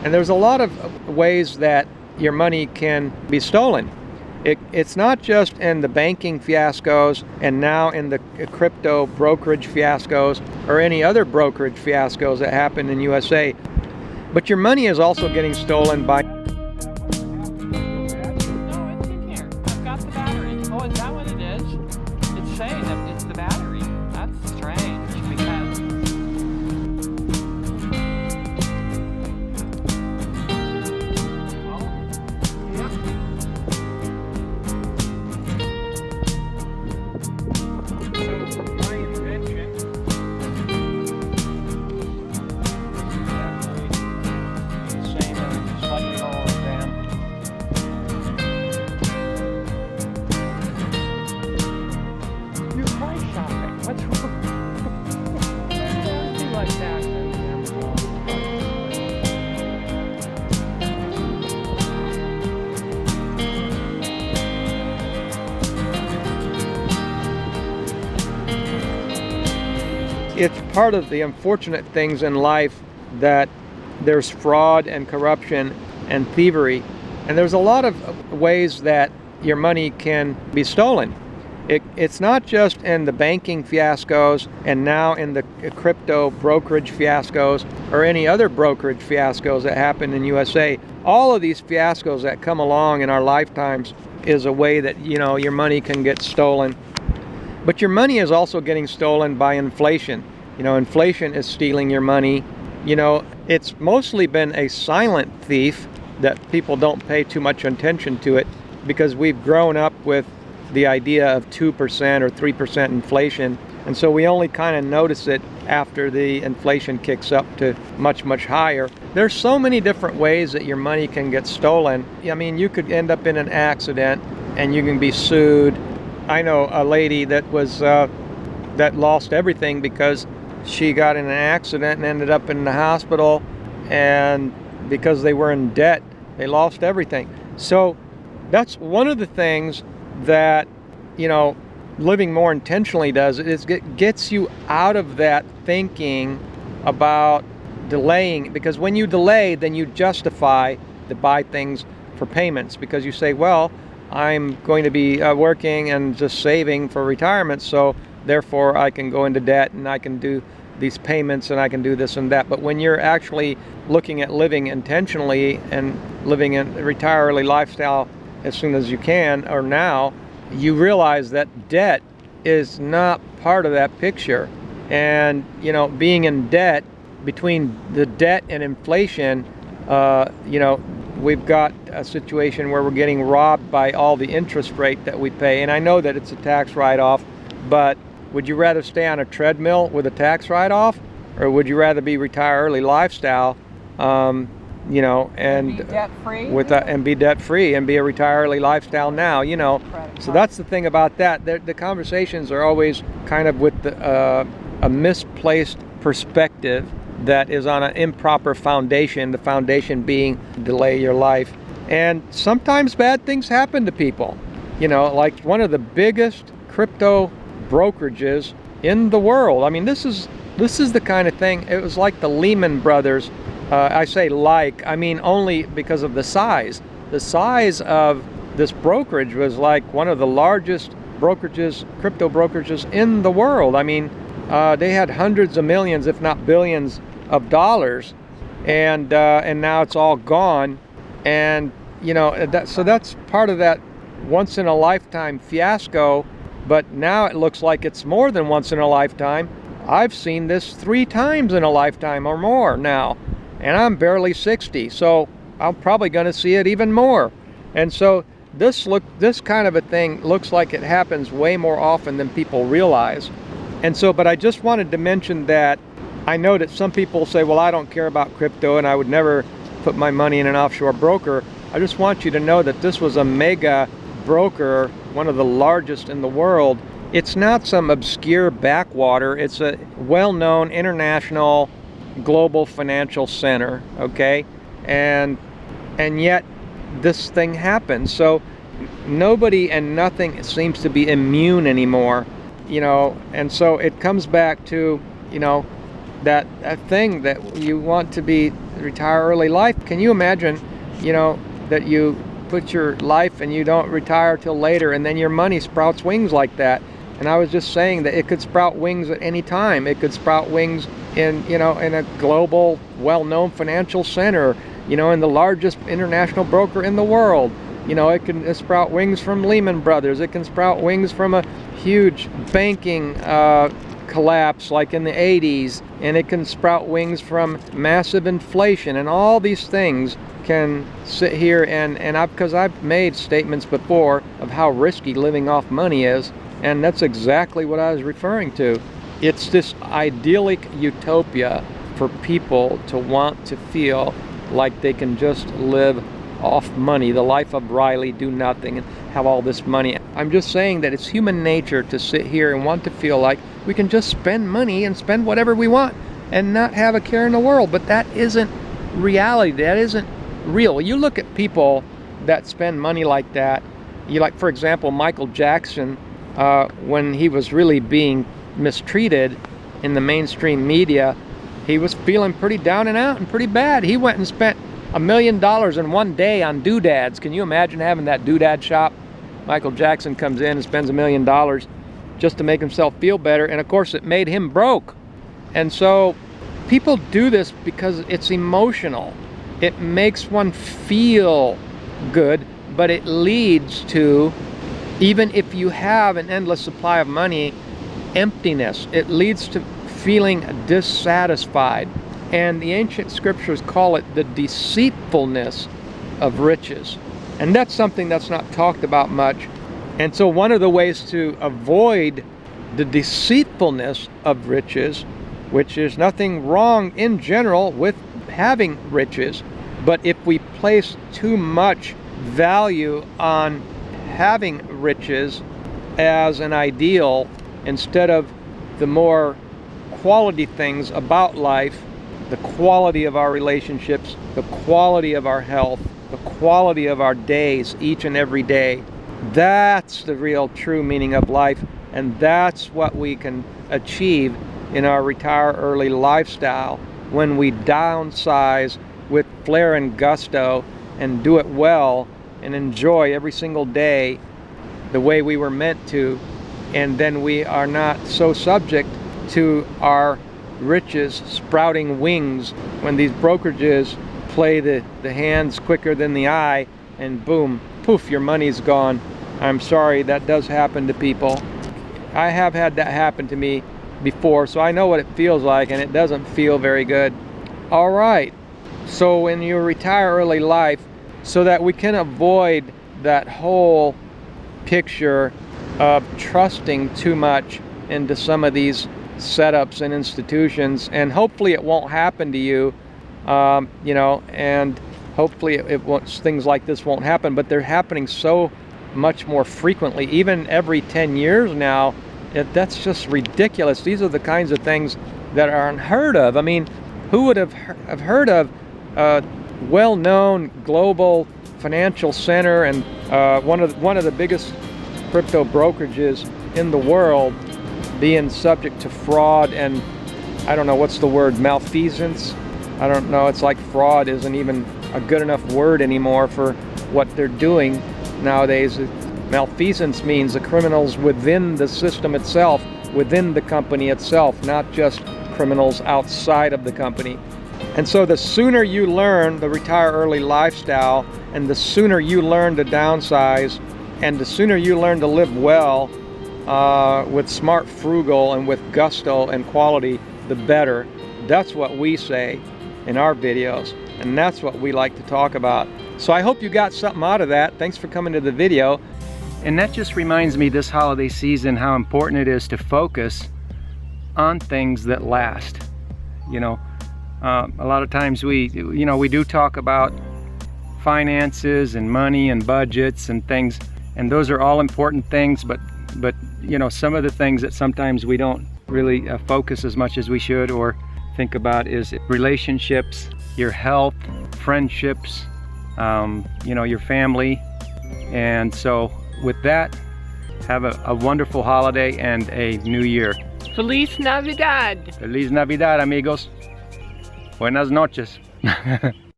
And there's a lot of ways that your money can be stolen. It's not just in the banking fiascos and now in the crypto brokerage fiascos or any other brokerage fiascos that happen in USA, but your money is also getting stolen by... No, it's in here. I've got the battery. Oh, is that what it is? It's saying that it's the battery. That's strange because... It's part of the unfortunate things in life that there's fraud and corruption and thievery, and there's a lot of ways that your money can be stolen. It's not just in the banking fiascos and now in the crypto brokerage fiascos or any other brokerage fiascos that happen in USA. All of these fiascos that come along in our lifetimes is a way that, you know, your money can get stolen. But your money is also getting stolen by inflation. You know, inflation is stealing your money. You know, it's mostly been a silent thief that people don't pay too much attention to it because we've grown up with the idea of 2% or 3% inflation. And so we only kind of notice it after the inflation kicks up to much, much higher. There's so many different ways that your money can get stolen. I mean, you could end up in an accident and you can be sued. I know a lady that was that lost everything because she got in an accident and ended up in the hospital, and because they were in debt, they lost everything. So that's one of the things that, you know, living more intentionally does, is it gets you out of that thinking about delaying, because when you delay, then you justify to buy things for payments, because you say, well, I'm going to be working and just saving for retirement, so therefore I can go into debt and I can do these payments and I can do this and that. But when you're actually looking at living intentionally and living a retire early lifestyle as soon as you can or now, you realize that debt is not part of that picture. And, you know, being in debt, between the debt and inflation, you know, we've got a situation where we're getting robbed by all the interest rate that we pay. And I know that it's a tax write-off, but would you rather stay on a treadmill with a tax write-off, or would you rather be retire early lifestyle, you know, and be debt-free and be debt-free and be a retire early lifestyle now, you know? So that's the thing about that. The conversations are always kind of with a misplaced perspective that is on an improper foundation, the foundation being delay your life. And sometimes bad things happen to people. You know, like one of the biggest crypto brokerages in the world. I mean, this is the kind of thing, it was like the Lehman Brothers. I say like, I mean only because of the size. The size of this brokerage was like one of the largest brokerages, crypto brokerages in the world. I mean, they had hundreds of millions, if not billions of dollars, and now it's all gone. And you know, so that's part of that once in a lifetime fiasco. But now it looks like it's more than once in a lifetime. I've seen this 3 times in a lifetime or more now, and I'm barely 60, so I'm probably going to see it even more. And so this kind of a thing looks like it happens way more often than people realize. And so, but I just wanted to mention that I know that some people say, well, I don't care about crypto and I would never put my money in an offshore broker. I just want you to know that this was a mega broker, one of the largest in the world. It's not some obscure backwater. It's a well-known international global financial center, okay? And yet this thing happens. So nobody and nothing seems to be immune anymore, you know. And so it comes back to, you know, that thing that you want to be retire early life. Can you imagine, that you put your life and you don't retire till later, and then your money sprouts wings like that? And I was just saying that it could sprout wings at any time. It could sprout wings in a global, well-known financial center, in the largest international broker in the world. It can sprout wings from Lehman Brothers. It can sprout wings from a huge banking collapse like in the 80s. And it can sprout wings from massive inflation. And all these things can sit here because I've made statements before of how risky living off money is. And that's exactly what I was referring to. It's this idyllic utopia for people to want to feel like they can just live off money, the life of Riley, do nothing, and have all this money. I'm just saying that it's human nature to sit here and want to feel like we can just spend money and spend whatever we want and not have a care in the world. But that isn't reality. That isn't real. You look at people that spend money like that. For example, Michael Jackson, when he was really being mistreated in the mainstream media, he was feeling pretty down and out and pretty bad. He went and spent $1 million in one day on doodads. Can you imagine having that doodad shop? Michael Jackson comes in and spends $1 million just to make himself feel better, and of course it made him broke. And so people do this because it's emotional. It makes one feel good, but it leads to, even if you have an endless supply of money, emptiness. It leads to feeling dissatisfied. And the ancient scriptures call it the deceitfulness of riches. And that's something that's not talked about much. And so one of the ways to avoid the deceitfulness of riches, which is nothing wrong in general with having riches, but if we place too much value on having riches as an ideal instead of the more quality things about life, the quality of our relationships, the quality of our health, the quality of our days each and every day, that's the real true meaning of life. And that's what we can achieve in our retire early lifestyle when we downsize with flair and gusto and do it well and enjoy every single day the way we were meant to. And then we are not so subject to our riches sprouting wings when these brokerages play the hands quicker than the eye, and boom, poof, your money's gone. I'm sorry, that does happen to people. I have had that happen to me before, so I know what it feels like, and it doesn't feel very good. All right, so when you retire early life, so that we can avoid that whole picture of trusting too much into some of these setups and institutions, and hopefully it won't happen to you, and hopefully things like this won't happen, but they're happening so much more frequently, even every 10 years now. That's just ridiculous. These are the kinds of things that are unheard of. I mean, who would have heard of a well-known global financial center and one of the biggest crypto brokerages in the world being subject to fraud and, I don't know, what's the word, malfeasance? I don't know, it's like fraud isn't even a good enough word anymore for what they're doing nowadays. Malfeasance means the criminals within the system itself, within the company itself, not just criminals outside of the company. And so the sooner you learn the retire early lifestyle, and the sooner you learn to downsize, and the sooner you learn to live well with smart frugal and with gusto and quality, the better. That's what we say in our videos, and that's what we like to talk about. So I hope you got something out of that. Thanks for coming to the video. And that just reminds me this holiday season how important it is to focus on things that last. A lot of times we do talk about finances and money and budgets and things, and those are all important things, but some of the things that sometimes we don't really focus as much as we should or think about is relationships, your health, friendships, your family. And so with that, have a wonderful holiday and a new year. Feliz Navidad! Feliz Navidad, amigos. Buenas noches.